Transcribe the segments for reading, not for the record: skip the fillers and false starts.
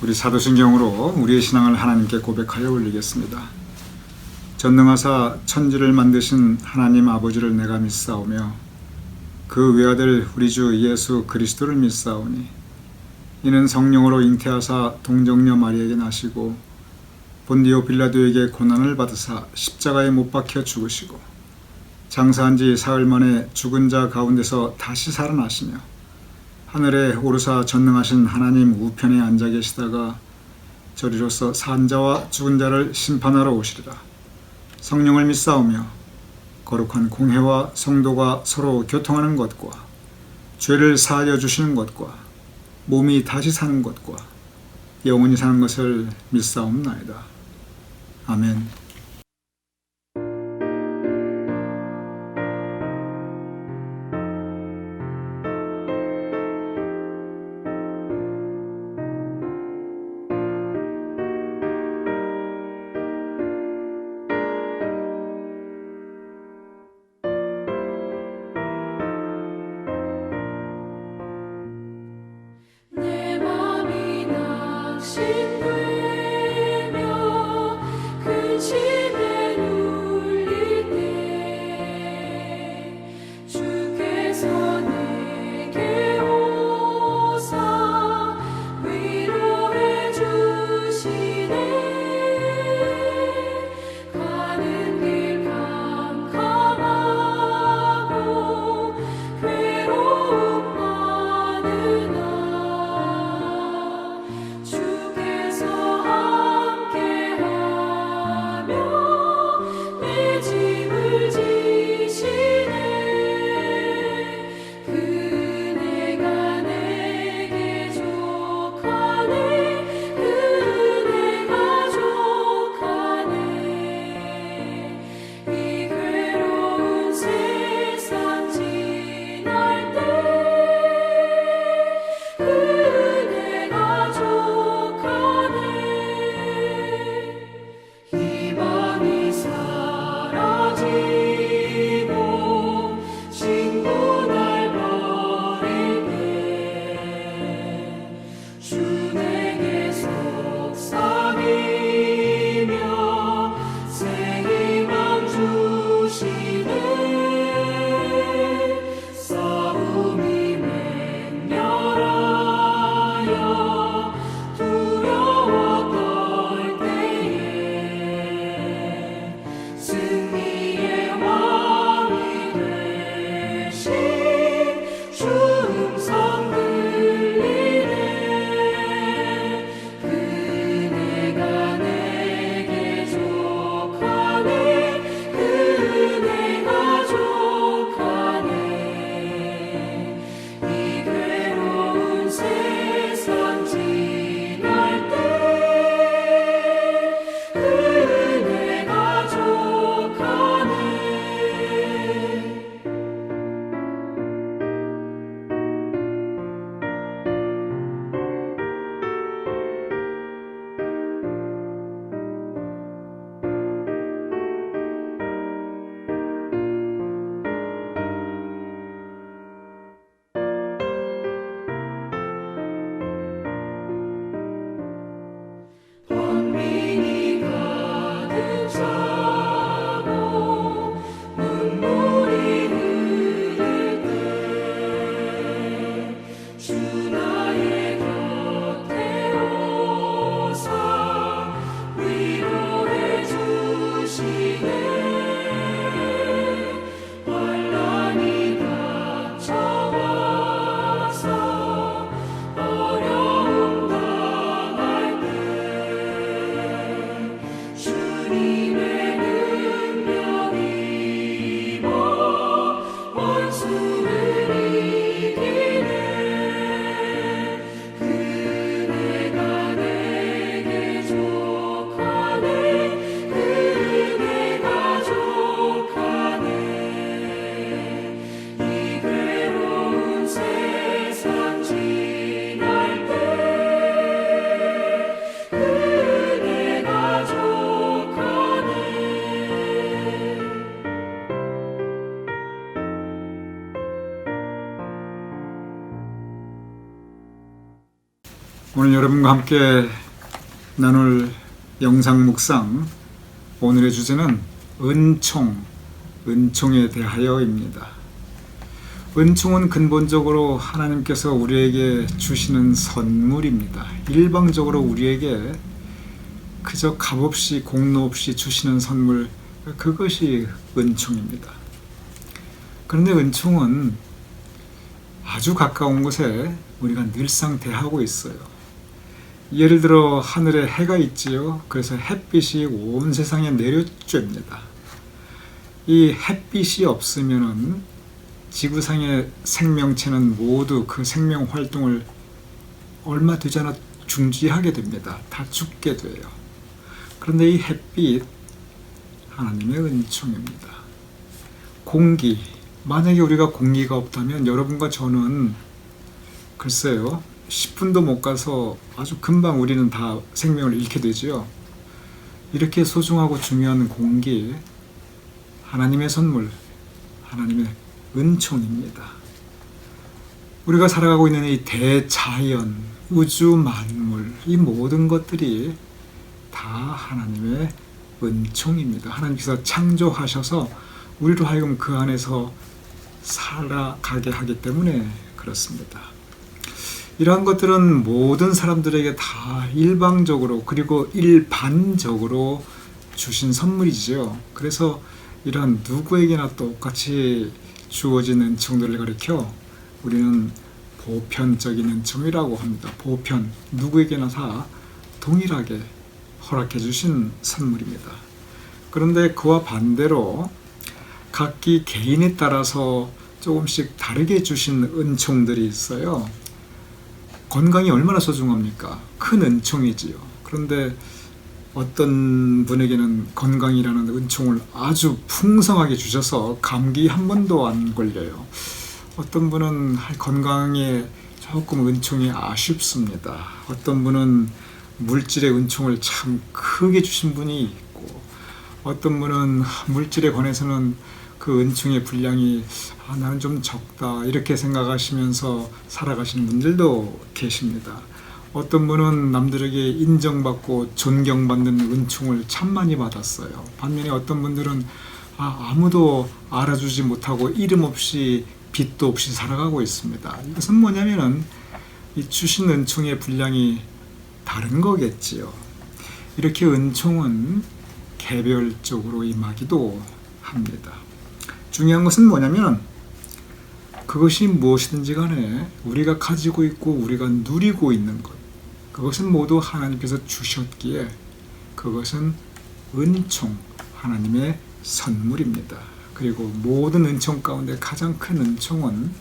우리 사도신경으로 우리의 신앙을 하나님께 고백하여 올리겠습니다. 전능하사 천지를 만드신 하나님 아버지를 내가 믿사오며 그 외아들 우리 주 예수 그리스도를 믿사오니 이는 성령으로 잉태하사 동정녀 마리에게 나시고 본디오 빌라도에게 고난을 받으사 십자가에 못 박혀 죽으시고 장사한 지 사흘 만에 죽은 자 가운데서 다시 살아나시며 하늘에 오르사 전능하신 하나님 우편에 앉아 계시다가 저리로서 산 자와 죽은 자를 심판하러 오시리라. 성령을 믿사오며 거룩한 공회와 성도가 서로 교통하는 것과 죄를 사하여 주시는 것과 몸이 다시 사는 것과 영원히 사는 것을 믿사옵나이다. 아멘. 내 맘이 낙심되며 그 오늘 여러분과 함께 나눌 영상 묵상, 오늘의 주제는 은총에 대하여입니다. 은총은 근본적으로 하나님께서 우리에게 주시는 선물입니다. 일방적으로 우리에게 그저 값없이 공로 없이 주시는 선물, 그것이 은총입니다. 그런데 은총은 아주 가까운 곳에 우리가 늘상 대하고 있어요. 예를 들어 하늘에 해가 있지요. 그래서 햇빛이 온 세상에 내려쬐니다. 이 햇빛이 없으면은 지구상의 생명체는 모두 그 생명 활동을 얼마 되지 않아 중지하게 됩니다. 다 죽게 돼요. 그런데 이 햇빛, 하나님의 은총입니다. 공기, 만약에 우리가 공기가 없다면 여러분과 저는 글쎄요, 10분도 못 가서 아주 금방 우리는 다 생명을 잃게 되지요. 이렇게 소중하고 중요한 공기, 하나님의 선물, 하나님의 은총입니다. 우리가 살아가고 있는 이 대자연, 우주 만물, 이 모든 것들이 다 하나님의 은총입니다. 하나님께서 창조하셔서 우리로 하여금 그 안에서 살아가게 하기 때문에 그렇습니다. 이러한 것들은 모든 사람들에게 다 일방적으로 그리고 일반적으로 주신 선물이지요. 그래서 이러한 누구에게나 똑같이 주어진 은총들을 가리켜 우리는 보편적인 은총이라고 합니다. 보편, 누구에게나 다 동일하게 허락해 주신 선물입니다. 그런데 그와 반대로 각기 개인에 따라서 조금씩 다르게 주신 은총들이 있어요. 건강이 얼마나 소중합니까? 큰 은총이지요. 그런데 어떤 분에게는 건강이라는 은총을 아주 풍성하게 주셔서 감기 한 번도 안 걸려요. 어떤 분은 건강에 조금 은총이 아쉽습니다. 어떤 분은 물질의 은총을 참 크게 주신 분이 있고, 어떤 분은 물질에 관해서는 그 은총의 분량이 나는 좀 적다 이렇게 생각하시면서 살아가시는 분들도 계십니다. 어떤 분은 남들에게 인정받고 존경받는 은총을 참 많이 받았어요. 반면에 어떤 분들은 아무도 알아주지 못하고 이름 없이 빛도 없이 살아가고 있습니다. 이것은 뭐냐면은 이 주신 은총의 분량이 다른 거겠지요. 이렇게 은총은 개별적으로 임하기도 합니다. 중요한 것은 뭐냐면 그것이 무엇이든지 간에 우리가 가지고 있고 우리가 누리고 있는 것, 그것은 모두 하나님께서 주셨기에 그것은 은총, 하나님의 선물입니다. 그리고 모든 은총 가운데 가장 큰 은총은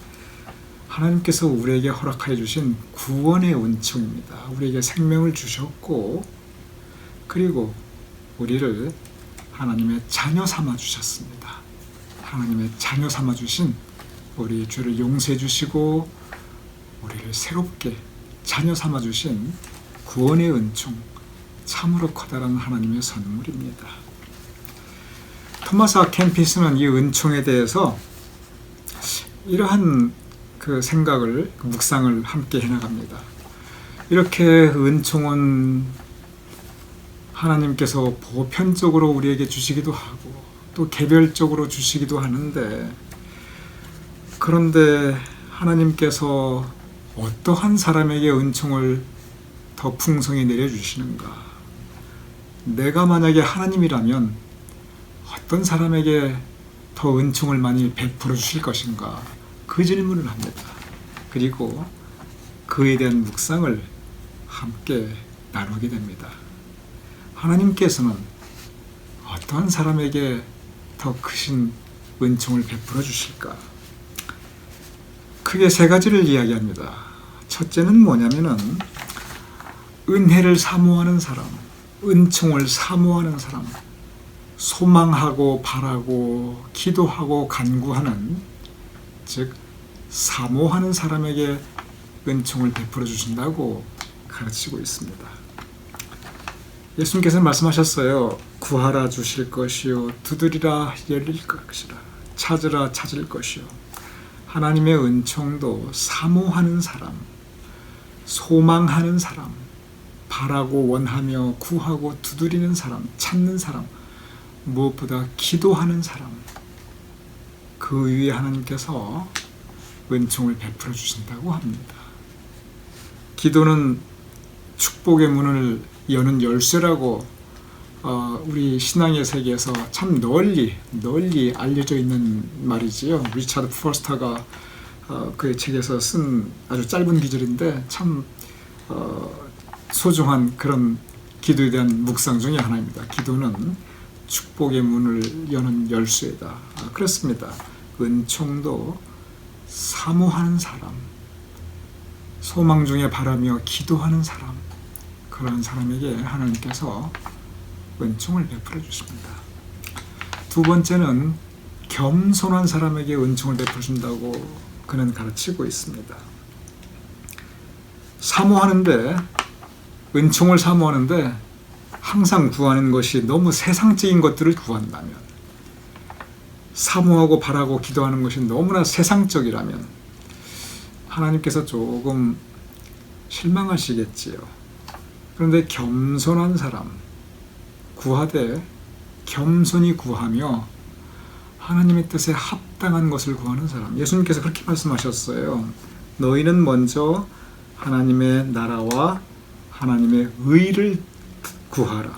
하나님께서 우리에게 허락하여 주신 구원의 은총입니다. 우리에게 생명을 주셨고 그리고 우리를 하나님의 자녀 삼아 주셨습니다. 하나님의 자녀 삼아 주신 우리 죄를 용서해 주시고 우리를 새롭게 자녀 삼아 주신 구원의 은총, 참으로 커다란 하나님의 선물입니다. 토마스 아 캠피스는 이 은총에 대해서 이러한 그 생각을, 묵상을 함께 해나갑니다. 이렇게 은총은 하나님께서 보편적으로 우리에게 주시기도 하고 또 개별적으로 주시기도 하는데, 그런데 하나님께서 어떠한 사람에게 은총을 더 풍성히 내려주시는가? 내가 만약에 하나님이라면 어떤 사람에게 더 은총을 많이 베풀어 주실 것인가? 그 질문을 합니다. 그리고 그에 대한 묵상을 함께 나누게 됩니다. 하나님께서는 어떠한 사람에게 더 크신 은총을 베풀어 주실까? 크게 세 가지를 이야기합니다. 첫째는 뭐냐면은 은혜를 사모하는 사람, 은총을 사모하는 사람, 소망하고 바라고 기도하고 간구하는, 즉 사모하는 사람에게 은총을 베풀어 주신다고 가르치고 있습니다. 예수님께서는 말씀하셨어요. 구하라 주실 것이요, 두드리라 열릴 것이라, 찾으라 찾을 것이요. 하나님의 은총도 사모하는 사람, 소망하는 사람, 바라고 원하며 구하고 두드리는 사람, 찾는 사람, 무엇보다 기도하는 사람, 그 위에 하나님께서 은총을 베풀어 주신다고 합니다. 기도는 축복의 문을 여는 열쇠라고 우리 신앙의 세계에서 참 널리 알려져 있는 말이지요. 리차드 포스터가 그의 책에서 쓴 아주 짧은 기절인데 참 소중한 그런 기도에 대한 묵상 중에 하나입니다. 기도는 축복의 문을 여는 열쇠다. 그렇습니다. 은총도 사모하는 사람, 소망 중에 바라며 기도하는 사람, 그런 사람에게 하나님께서 은총을 베풀어 주십니다. 두 번째는 겸손한 사람에게 은총을 베풀어 준다고 그는 가르치고 있습니다. 사모하는데, 은총을 사모하는데 항상 구하는 것이 너무 세상적인 것들을 구한다면, 사모하고 바라고 기도하는 것이 너무나 세상적이라면 하나님께서 조금 실망하시겠지요. 그런데 겸손한 사람, 구하되 겸손히 구하며 하나님의 뜻에 합당한 것을 구하는 사람, 예수님께서 그렇게 말씀하셨어요. 너희는 먼저 하나님의 나라와 하나님의 의를 구하라.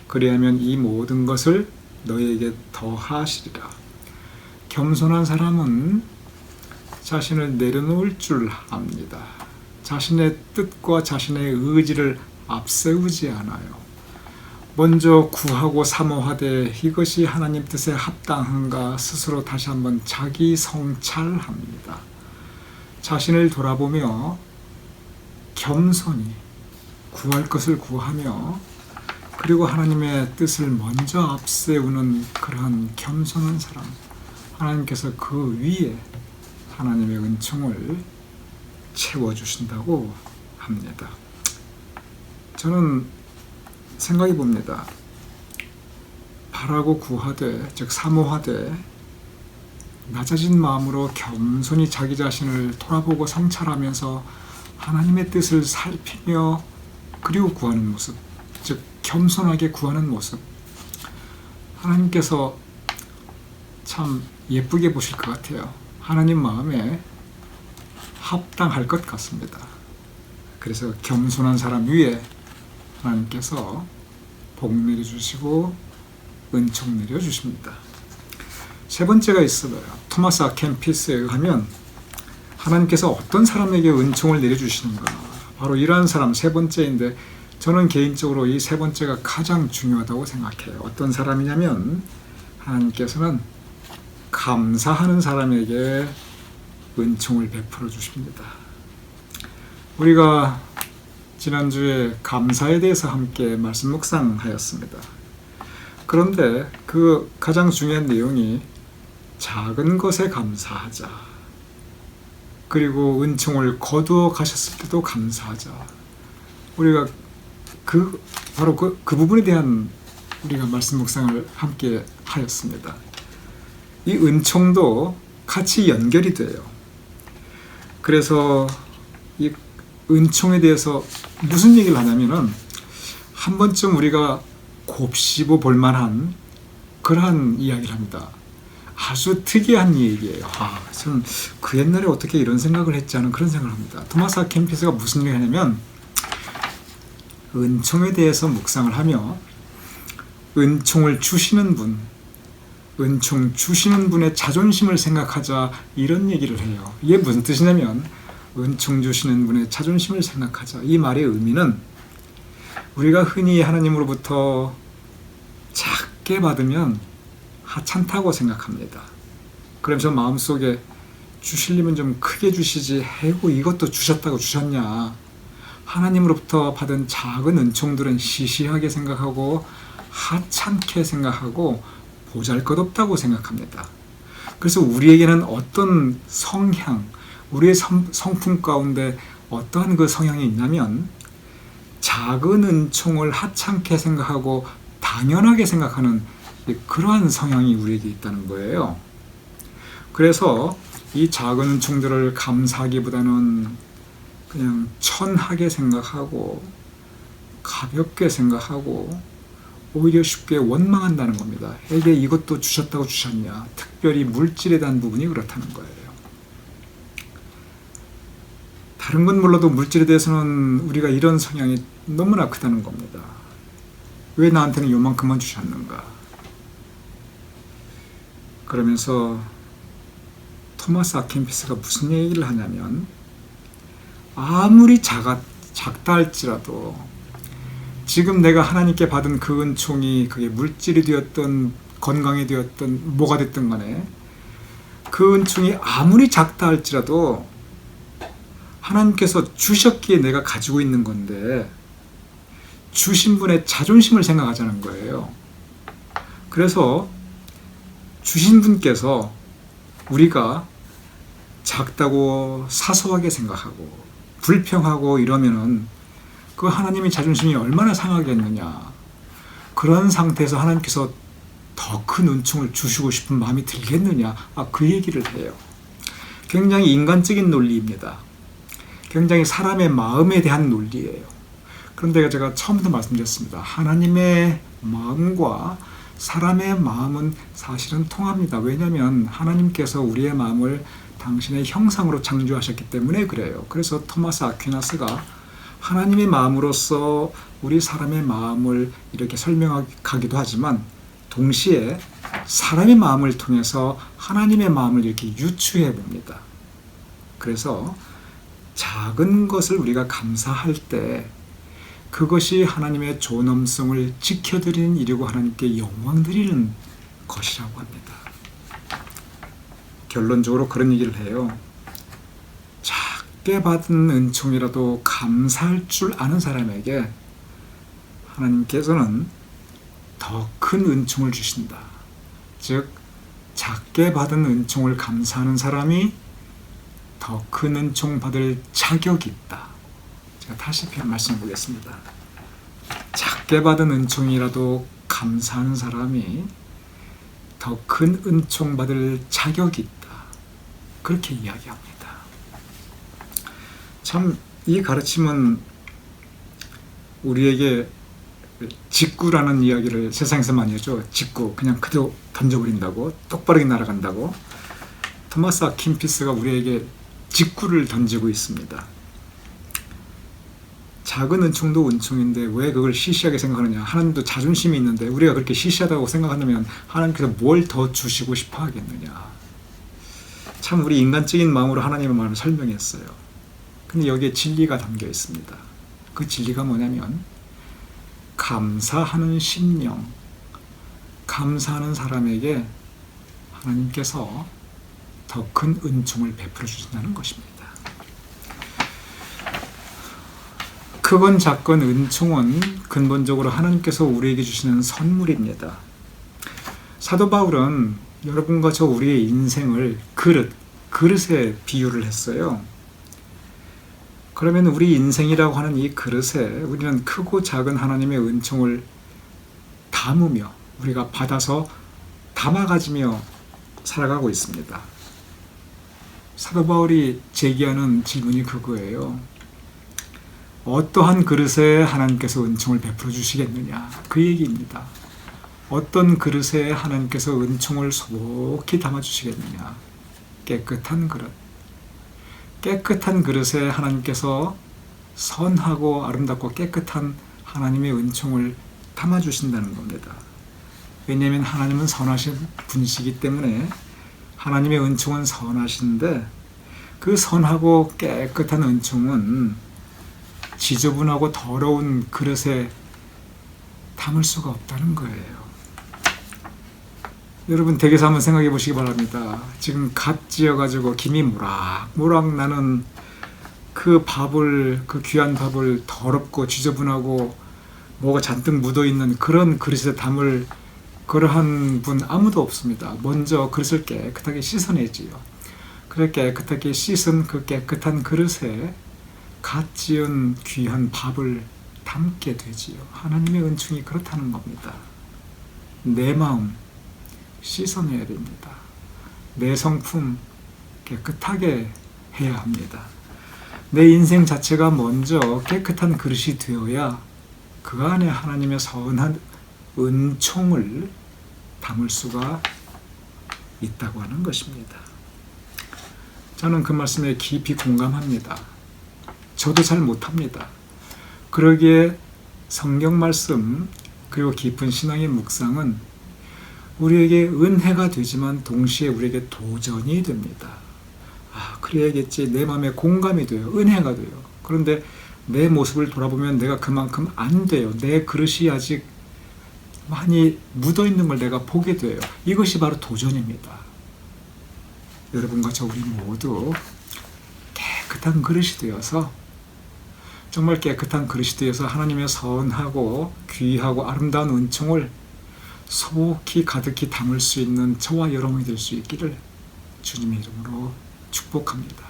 그리하면 이 모든 것을 너희에게 더하시리라. 겸손한 사람은 자신을 내려놓을 줄 압니다. 자신의 뜻과 자신의 의지를 앞세우지 않아요. 먼저 구하고 사모하되 이것이 하나님 뜻에 합당한가 스스로 다시 한번 자기 성찰합니다. 자신을 돌아보며 겸손히 구할 것을 구하며 그리고 하나님의 뜻을 먼저 앞세우는 그러한 겸손한 사람, 하나님께서 그 위에 하나님의 은총을 채워주신다고 합니다. 저는 생각해 봅니다. 바라고 구하되, 즉 사모하되 낮아진 마음으로 겸손히 자기 자신을 돌아보고 성찰하면서 하나님의 뜻을 살피며 그리고 구하는 모습, 즉 겸손하게 구하는 모습, 하나님께서 참 예쁘게 보실 것 같아요. 하나님 마음에 합당할 것 같습니다. 그래서 겸손한 사람 위에 하나님께서 복 내려주시고 은총 내려주십니다. 세 번째가 있어요. 토마스 아 캠피스에 의하면 하나님께서 어떤 사람에게 은총을 내려주시는가, 바로 이러한 사람 세 번째인데, 저는 개인적으로 이 세 번째가 가장 중요하다고 생각해요. 어떤 사람이냐면 하나님께서는 감사하는 사람에게 은총을 베풀어 주십니다. 우리가 지난주에 감사에 대해서 함께 말씀 묵상하였습니다. 그런데 그 가장 중요한 내용이 작은 것에 감사하자, 그리고 은총을 거두어 가셨을 때도 감사하자. 우리가 바로 그 부분에 대한 우리가 말씀 묵상을 함께 하였습니다. 이 은총도 같이 연결이 돼요. 그래서 이 은총에 대해서 무슨 얘기를 하냐면은 한 번쯤 우리가 곱씹어 볼 만한 그러한 이야기를 합니다. 아주 특이한 얘기예요. 저는 그 옛날에 어떻게 이런 생각을 했지 하는 그런 생각을 합니다. 토마스 아 캠피스가 무슨 얘기를 하냐면, 은총에 대해서 묵상을 하며 은총을 주시는 분, 은총 주시는 분의 자존심을 생각하자, 이런 얘기를 해요. 이게 무슨 뜻이냐면, 은총 주시는 분의 자존심을 생각하자. 이 말의 의미는 우리가 흔히 하나님으로부터 작게 받으면 하찮다고 생각합니다. 그러면서 마음속에 주시려면 좀 크게 주시지, 해고 이것도 주셨다고 주셨냐. 하나님으로부터 받은 작은 은총들은 시시하게 생각하고 하찮게 생각하고 보잘것없다고 생각합니다. 그래서 우리에게는 어떤 성향, 우리의 성품 가운데 어떠한 그 성향이 있냐면, 작은 은총을 하찮게 생각하고 당연하게 생각하는 그러한 성향이 우리에게 있다는 거예요. 그래서 이 작은 은총들을 감사하기보다는 그냥 천하게 생각하고 가볍게 생각하고 오히려 쉽게 원망한다는 겁니다. 에게 이것도 주셨다고 주셨냐. 특별히 물질에 대한 부분이 그렇다는 거예요. 다른 건 몰라도 물질에 대해서는 우리가 이런 성향이 너무나 크다는 겁니다. 왜 나한테는 요만큼만 주셨는가. 그러면서 토마스 아킨피스가 무슨 얘기를 하냐면 아무리 작다 할지라도 지금 내가 하나님께 받은 그 은총이 그게 물질이 되었던 건강이 되었던 뭐가 됐든 간에 그 은총이 아무리 작다 할지라도 하나님께서 주셨기에 내가 가지고 있는 건데 주신 분의 자존심을 생각하자는 거예요. 그래서 주신 분께서 우리가 작다고 사소하게 생각하고 불평하고 이러면은 그 하나님의 자존심이 얼마나 상하겠느냐. 그런 상태에서 하나님께서 더 큰 은총을 주시고 싶은 마음이 들겠느냐. 그 얘기를 해요. 굉장히 인간적인 논리입니다. 굉장히 사람의 마음에 대한 논리예요. 그런데 제가 처음부터 말씀드렸습니다. 하나님의 마음과 사람의 마음은 사실은 통합니다. 왜냐하면 하나님께서 우리의 마음을 당신의 형상으로 창조하셨기 때문에 그래요. 그래서 토마스 아퀴나스가 하나님의 마음으로서 우리 사람의 마음을 이렇게 설명하기도 하지만 동시에 사람의 마음을 통해서 하나님의 마음을 이렇게 유추해 봅니다. 그래서 작은 것을 우리가 감사할 때 그것이 하나님의 존엄성을 지켜드리는 일이고 하나님께 영광 드리는 것이라고 합니다. 결론적으로 그런 얘기를 해요. 작게 받은 은총이라도 감사할 줄 아는 사람에게 하나님께서는 더 큰 은총을 주신다. 즉 작게 받은 은총을 감사하는 사람이 더 큰 은총 받을 자격이 있다. 제가 다시 말씀해 보겠습니다. 작게 받은 은총이라도 감사하는 사람이 더 큰 은총 받을 자격이 있다. 그렇게 이야기합니다. 참 이 가르침은 우리에게 직구라는 이야기를 세상에서 많이 하죠. 직구, 그냥 그대로 던져버린다고, 똑바르게 날아간다고. 토마스 아킨피스가 우리에게 직구를 던지고 있습니다. 작은 은총도 은총인데 왜 그걸 시시하게 생각하느냐. 하나님도 자존심이 있는데 우리가 그렇게 시시하다고 생각한다면 하나님께서 뭘 더 주시고 싶어 하겠느냐. 참 우리 인간적인 마음으로 하나님의 마음을 설명했어요. 근데 여기에 진리가 담겨 있습니다. 그 진리가 뭐냐면 감사하는 심령, 감사하는 사람에게 하나님께서 더 큰 은총을 베풀어 주신다는 것입니다. 크건 작건 은총은 근본적으로 하나님께서 우리에게 주시는 선물입니다. 사도 바울은 여러분과 저 우리의 인생을 그릇에 비유를 했어요. 그러면 우리 인생이라고 하는 이 그릇에 우리는 크고 작은 하나님의 은총을 담으며 우리가 받아서 담아가지며 살아가고 있습니다. 사도 바울이 제기하는 질문이 그거예요. 어떠한 그릇에 하나님께서 은총을 베풀어 주시겠느냐. 그 얘기입니다. 어떤 그릇에 하나님께서 은총을 소복히 담아 주시겠느냐. 깨끗한 그릇. 깨끗한 그릇에 하나님께서 선하고 아름답고 깨끗한 하나님의 은총을 담아 주신다는 겁니다. 왜냐하면 하나님은 선하신 분이시기 때문에 하나님의 은총은 선하신데 그 선하고 깨끗한 은총은 지저분하고 더러운 그릇에 담을 수가 없다는 거예요. 여러분 댁에서 한번 생각해 보시기 바랍니다. 지금 갓 지어가지고 김이 모락모락 나는 그 귀한 밥을 더럽고 지저분하고 뭐가 잔뜩 묻어있는 그런 그릇에 담을 그러한 분 아무도 없습니다. 먼저 그릇을 깨끗하게 씻어내지요. 그렇게 깨끗하게 씻은 그 깨끗한 그릇에 갓 지은 귀한 밥을 담게 되지요. 하나님의 은총이 그렇다는 겁니다. 내 마음 씻어내야 됩니다. 내 성품 깨끗하게 해야 합니다. 내 인생 자체가 먼저 깨끗한 그릇이 되어야 그 안에 하나님의 선한 은총을 담을 수가 있다고 하는 것입니다. 저는 그 말씀에 깊이 공감합니다. 저도 잘 못합니다. 그러기에 성경 말씀 그리고 깊은 신앙의 묵상은 우리에게 은혜가 되지만 동시에 우리에게 도전이 됩니다. 그래야겠지. 내 마음에 공감이 돼요. 은혜가 돼요. 그런데 내 모습을 돌아보면 내가 그만큼 안 돼요. 내 그릇이 아직 많이 묻어있는 걸 내가 보게 돼요. 이것이 바로 도전입니다. 여러분과 저 우리 모두 깨끗한 그릇이 되어서, 정말 깨끗한 그릇이 되어서 하나님의 선하고 귀하고 아름다운 은총을 속히 가득히 담을 수 있는 저와 여러분이 될 수 있기를 주님의 이름으로 축복합니다.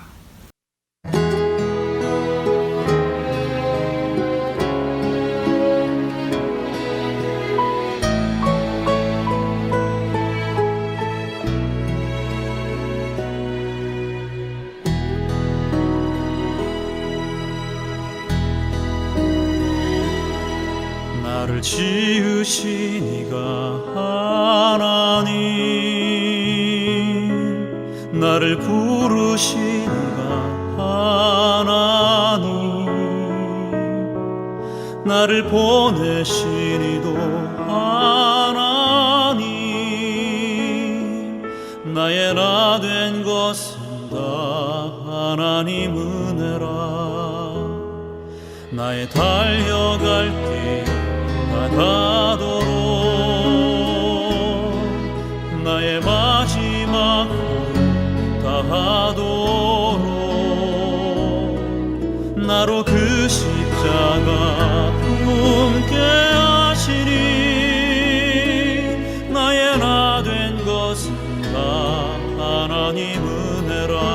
나를 지으신 이가 하나님, 나를 부르신 이가 하나님, 나를 보내신 이도 하나님, 나의 나 된 것은 다 하나님 은혜라. 나의 달려갈 길 가도록 나의 마지막 길 다하도록 나로 그 십자가 품게 하시니 나의 나 된 것은 다 하나님 은혜라.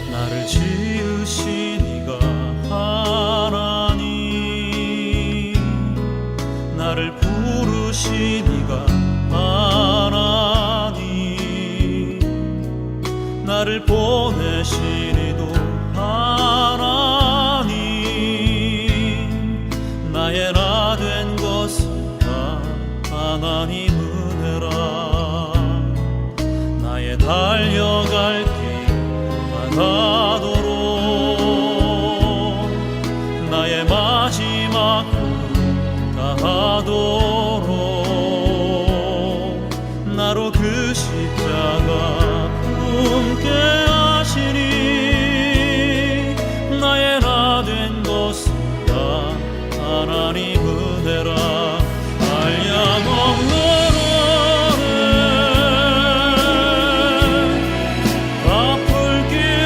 나를 지으신 이가 하나님, 나를 부르신 이가 하나님, 나를 보내신 이도 하나님, 나의 나 된 것은 다 하나님 은혜라. 나의 달려갈 길 가도록 나의 마지막 길 다하도록 나로 그 십자가 품게 하시니 나의 나 된 것은 다 하나님 은혜라. 한량없는 은혜 갚을 길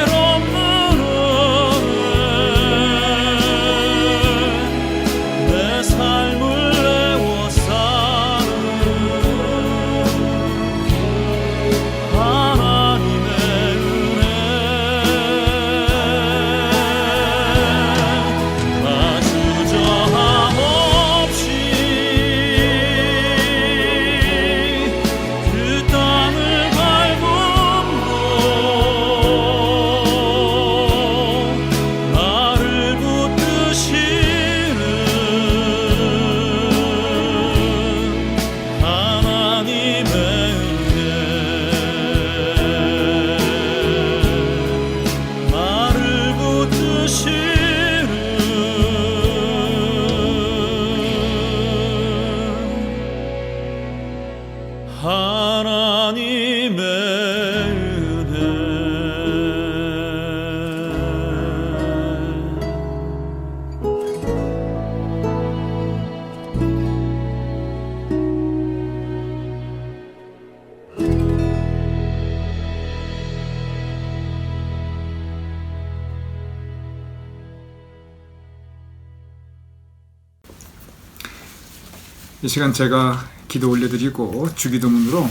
이 시간 제가 기도 올려드리고 주기도문으로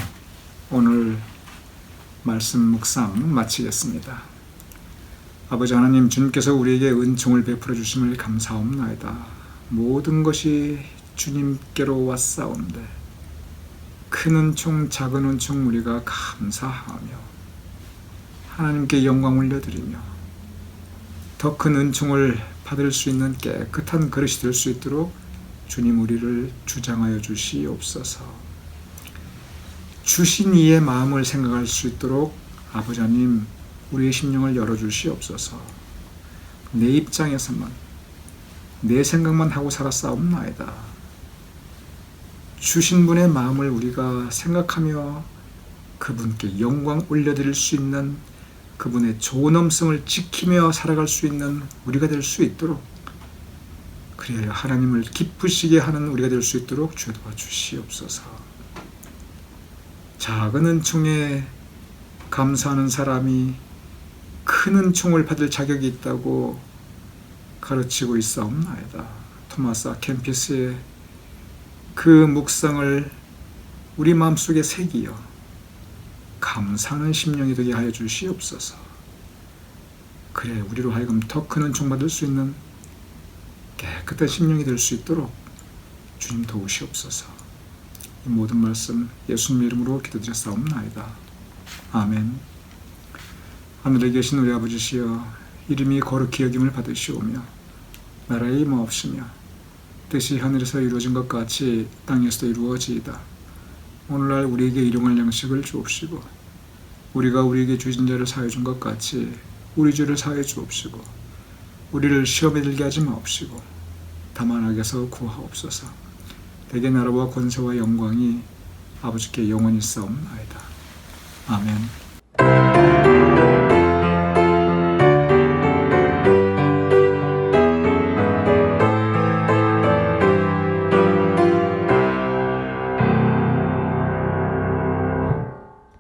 오늘 말씀 묵상 마치겠습니다. 아버지 하나님, 주님께서 우리에게 은총을 베풀어 주심을 감사옵나이다. 모든 것이 주님께로 왔사온데 큰 은총 작은 은총 우리가 감사하며 하나님께 영광 올려드리며 더 큰 은총을 받을 수 있는 깨끗한 그릇이 될 수 있도록 주님 우리를 주장하여 주시옵소서. 주신 이의 마음을 생각할 수 있도록 아버지 하나님 우리의 심령을 열어주시옵소서. 내 입장에서만 내 생각만 하고 살았사옵나이다. 주신 분의 마음을 우리가 생각하며 그분께 영광 올려드릴 수 있는, 그분의 존엄성을 지키며 살아갈 수 있는 우리가 될 수 있도록, 그래야 하나님을 기쁘시게 하는 우리가 될 수 있도록 주여 도와주시옵소서. 작은 은총에 감사하는 사람이 큰 은총을 받을 자격이 있다고 가르치고 있사옵나이다. 토마스 아 캠피스의 그 묵상을 우리 마음속에 새기어 감사하는 심령이 되게 하여 주시옵소서. 그래 우리로 하여금 더 큰 은총 받을 수 있는 깨끗한 심령이 될 수 있도록 주님 도우시옵소서. 이 모든 말씀 예수님 이름으로 기도드렸사옵나이다. 아멘. 하늘에 계신 우리 아버지시여, 이름이 거룩히 여김을 받으시오며 나라의 임하옵시며 뜻이 하늘에서 이루어진 것 같이 땅에서도 이루어지이다. 오늘날 우리에게 일용할 양식을 주옵시고 우리가 우리에게 주신 자를 사하여 준 것 같이 우리 죄를 사하여 주옵시고 우리를 시험에 들게 하지 마옵시고 다만 악에서 구하옵소서. 대개 나라와 권세와 영광이 아버지께 영원히 싸움나이다. 아멘.